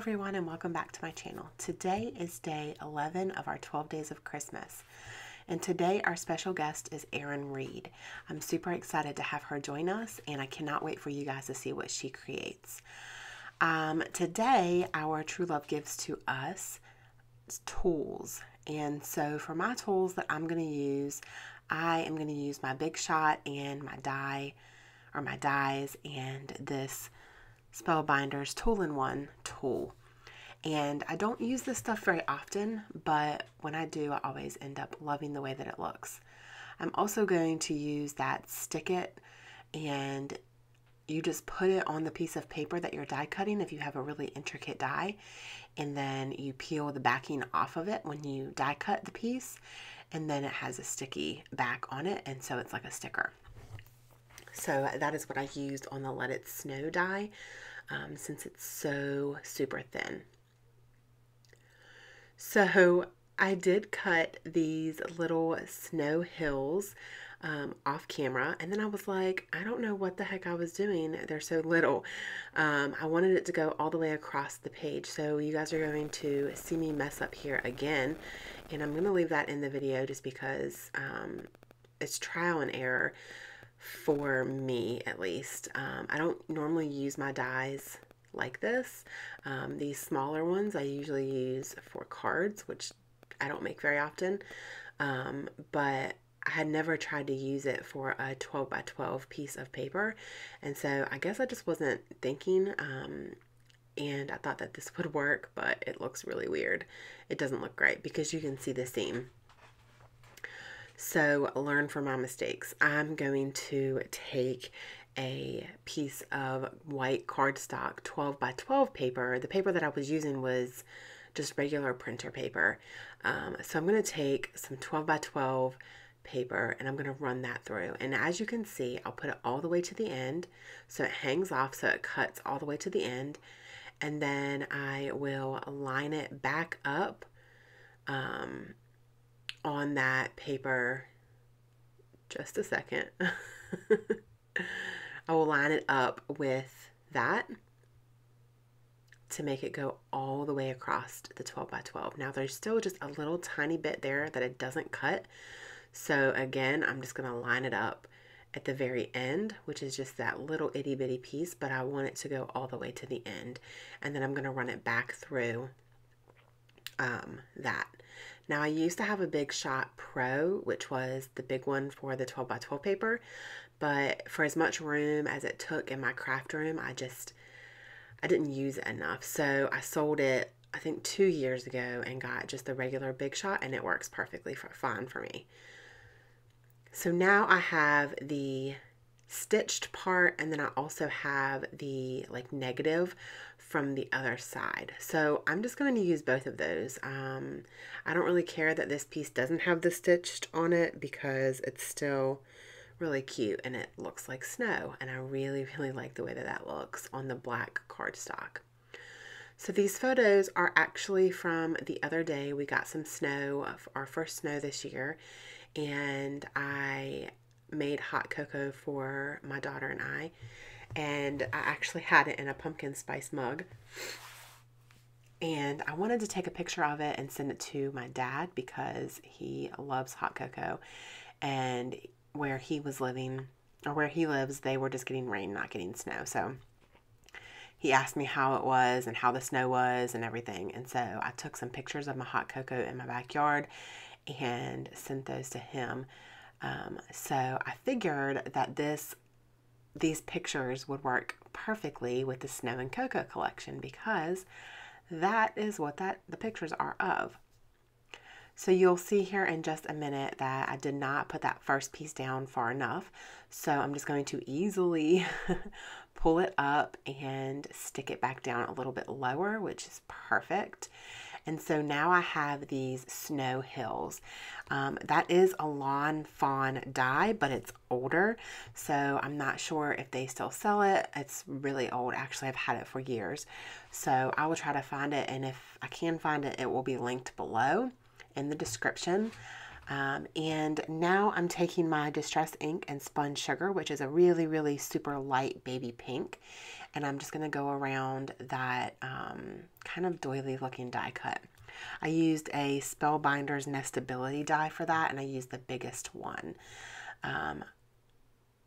everyone, and welcome back to my channel. Today is day 11 of our 12 days of Christmas, and today our special guest is Erin Reed. I'm super excited to have her join us, and I cannot wait for you guys to see what she creates. Today our true love gives to us tools, and so for my tools that I'm going to use, I am going to use my Big Shot and my dies and this Spellbinders Tool-in-One tool. And I don't use this stuff very often, but when I do, I always end up loving the way that it looks. I'm also going to use that Stick It, and you just put it on the piece of paper that you're die cutting if you have a really intricate die, and then you peel the backing off of it when you die cut the piece, and then it has a sticky back on it, and so it's like a sticker. So that is what I used on the Let It Snow die, since it's so super thin. So I did cut these little snow hills off camera, and then I was like, I don't know what the heck I was doing. They're so little. I wanted it to go all the way across the page, so you guys are going to see me mess up here again, and I'm going to leave that in the video just because it's trial and error. For me, at least. I don't normally use my dies like this. These smaller ones I usually use for cards, which I don't make very often, but I had never tried to use it for a 12 by 12 piece of paper, and so I guess I just wasn't thinking, and I thought that this would work, but it looks really weird. It doesn't look great because you can see the seam. So learn from my mistakes. I'm going to take a piece of white cardstock 12 by 12 paper. The paper that I was using was just regular printer paper. So I'm going to take some 12 by 12 paper and I'm going to run that through. And as you can see, I'll put it all the way to the end so it hangs off, so it cuts all the way to the end. And then I will line it back up on that paper. Just a second. I will line it up with that to make it go all the way across the 12 by 12. Now there's still just a little tiny bit there that it doesn't cut. So again, I'm just going to line it up at the very end, which is just that little itty bitty piece, but I want it to go all the way to the end. And then I'm going to run it back through that. Now I used to have a Big Shot Pro, which was the big one for the 12 by 12 paper, but for as much room as it took in my craft room, I didn't use it enough. So I sold it, I think 2 years ago, and got just the regular Big Shot, and it works perfectly fine for me. So now I have the stitched part, and then I also have the like negative from the other side. So I'm just going to use both of those. I don't really care that this piece doesn't have the stitched on it because it's still really cute and it looks like snow, and I really like the way that that looks on the black cardstock. So these photos are actually from the other day. We got some snow, our first snow this year, and I made hot cocoa for my daughter and I actually had it in a pumpkin spice mug, and I wanted to take a picture of it and send it to my dad because he loves hot cocoa, and where he was living, or where he lives, they were just getting rain, not getting snow. So he asked me how it was and how the snow was and everything, and so I took some pictures of my hot cocoa in my backyard and sent those to him. So I figured that these pictures would work perfectly with the Snow and Cocoa collection because that is what the pictures are of. So you'll see here in just a minute that I did not put that first piece down far enough. So I'm just going to easily pull it up and stick it back down a little bit lower, which is perfect. And so now I have these snow hills. That is a Lawn Fawn die, but it's older, so I'm not sure if they still sell it. It's really old. Actually, I've had it for years. So I will try to find it, and if I can find it, it will be linked below in the description. And now I'm taking my Distress ink and Spun Sugar, which is a really, really super light baby pink. And I'm just going to go around that kind of doily looking die cut. I used a Spellbinder's Nestability die for that, and I used the biggest one.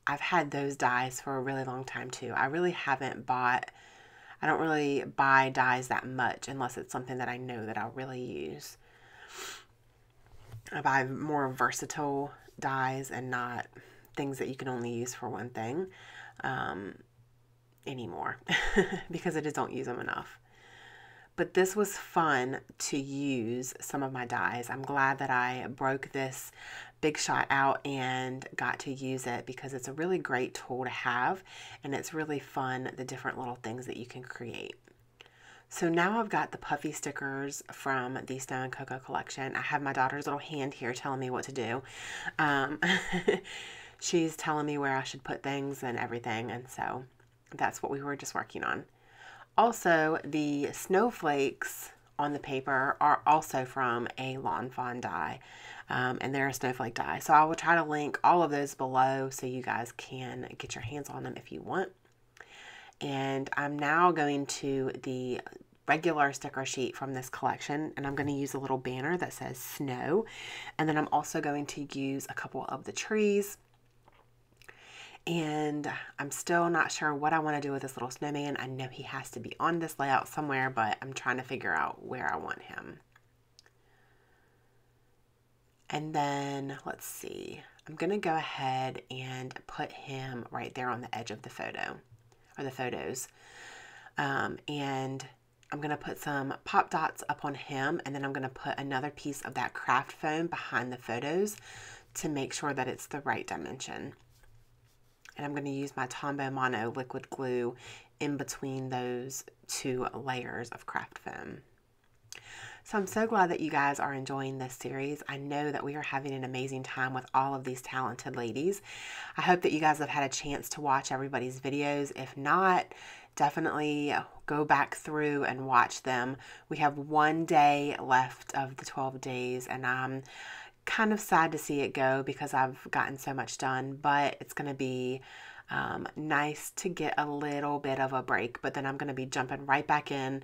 I've had those dies for a really long time too. I don't really buy dies that much unless it's something that I know that I'll really use. I buy more versatile dies and not things that you can only use for one thing anymore because I just don't use them enough. But this was fun to use some of my dies. I'm glad that I broke this Big Shot out and got to use it because it's a really great tool to have, and it's really fun, the different little things that you can create. So now I've got the puffy stickers from the Snow and Cocoa collection. I have my daughter's little hand here telling me what to do. She's telling me where I should put things and everything, and so that's what we were just working on. Also, the snowflakes on the paper are also from a Lawn Fawn die, and they're a snowflake die. So I will try to link all of those below so you guys can get your hands on them if you want. And I'm now going to the regular sticker sheet from this collection, and I'm going to use a little banner that says snow. And then I'm also going to use a couple of the trees. And I'm still not sure what I want to do with this little snowman. I know he has to be on this layout somewhere, but I'm trying to figure out where I want him. And then, let's see, I'm going to go ahead and put him right there on the edge of the photo, or the photos. And I'm going to put some pop dots up on him, and then I'm going to put another piece of that craft foam behind the photos to make sure that it's the right dimension. And I'm going to use my Tombow Mono liquid glue in between those two layers of craft foam. So I'm so glad that you guys are enjoying this series. I know that we are having an amazing time with all of these talented ladies. I hope that you guys have had a chance to watch everybody's videos. If not, definitely go back through and watch them. We have one day left of the 12 days, and I'm kind of sad to see it go because I've gotten so much done, but it's going to be nice to get a little bit of a break. But then I'm going to be jumping right back in.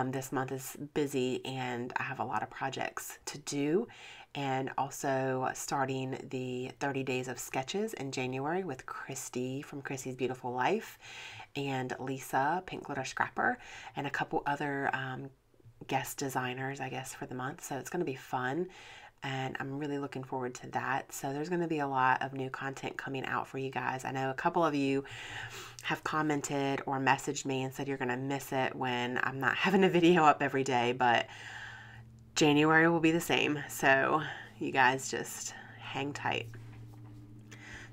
This month is busy and I have a lot of projects to do, and also starting the 30 days of sketches in January with Christy from Christy's Beautiful Life and Lisa, Pink Glitter Scrapper, and a couple other guest designers, I guess, for the month. So it's going to be fun, and I'm really looking forward to that. So there's going to be a lot of new content coming out for you guys. I know a couple of you have commented or messaged me and said you're going to miss it when I'm not having a video up every day, but January will be the same. So you guys just hang tight.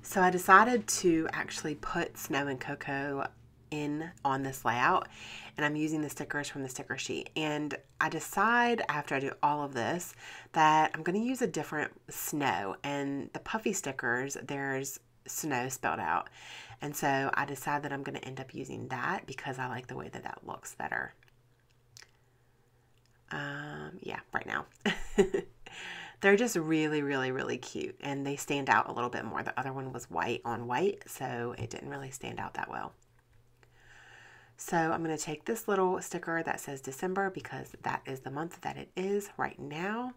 So I decided to actually put Snow and Cocoa in on this layout, and I'm using the stickers from the sticker sheet. And I decide after I do all of this that I'm going to use a different snow, and the puffy stickers, there's snow spelled out. And so I decide that I'm going to end up using that because I like the way that that looks better. Yeah, right now. They're just really, really, really cute, and they stand out a little bit more. The other one was white on white, so it didn't really stand out that well. So I'm going to take this little sticker that says December because that is the month that it is right now.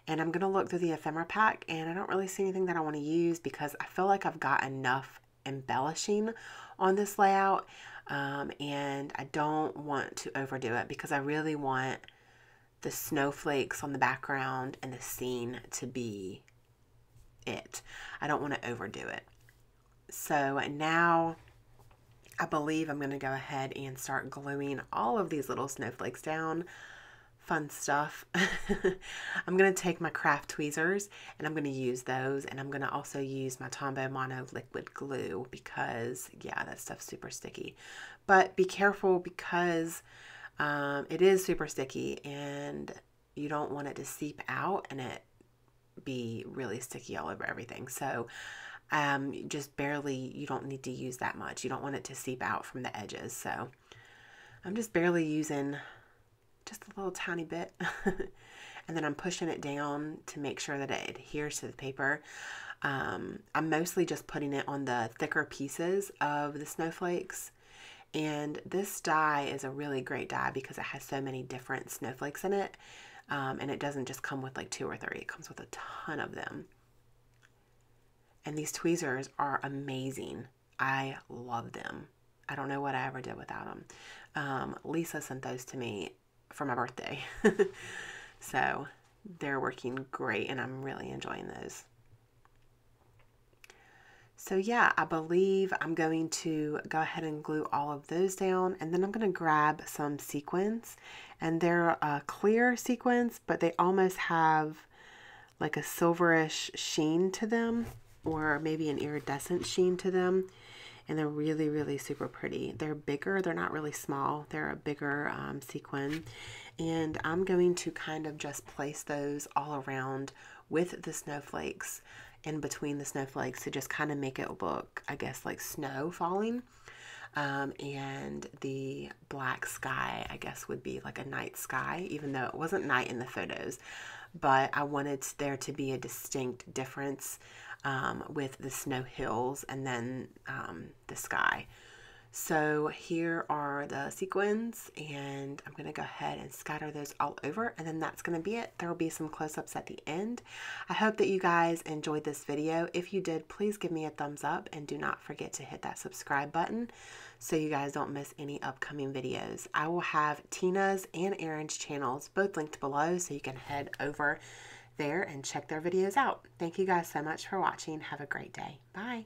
And I'm going to look through the ephemera pack, and I don't really see anything that I want to use because I feel like I've got enough embellishing on this layout. And I don't want to overdo it because I really want the snowflakes on the background and the scene to be it. I don't want to overdo it. So now I believe I'm going to go ahead and start gluing all of these little snowflakes down. Fun stuff. I'm going to take my craft tweezers and I'm going to use those, and I'm going to also use my Tombow Mono liquid glue because, yeah, that stuff's super sticky. But be careful because it is super sticky and you don't want it to seep out and it be really sticky all over everything. So just barely, you don't need to use that much. You don't want it to seep out from the edges. So I'm just barely using just a little tiny bit. and then I'm pushing it down to make sure that it adheres to the paper. I'm mostly just putting it on the thicker pieces of the snowflakes. And this die is a really great die because it has so many different snowflakes in it. And it doesn't just come with like 2 or 3, it comes with a ton of them. And these tweezers are amazing. I love them. I don't know what I ever did without them. Lisa sent those to me for my birthday. So they're working great and I'm really enjoying those. So yeah, I believe I'm going to go ahead and glue all of those down, and then I'm going to grab some sequins, and they're a clear sequins, but they almost have like a silverish sheen to them, or maybe an iridescent sheen to them, and they're really, really super pretty. They're bigger, they're not really small, they're a bigger sequin, and I'm going to kind of just place those all around with the snowflakes, in between the snowflakes, to just kind of make it look, I guess, like snow falling. And the black sky, I guess, would be like a night sky, even though it wasn't night in the photos. But I wanted there to be a distinct difference with the snow hills and then the sky. So here are the sequins, and I'm going to go ahead and scatter those all over, and then that's going to be it. There will be some close-ups at the end. I hope that you guys enjoyed this video. If you did, please give me a thumbs up, and do not forget to hit that subscribe button so you guys don't miss any upcoming videos. I will have Tina's and Erin's channels both linked below, so you can head over there and check their videos out. Thank you guys so much for watching. Have a great day. Bye.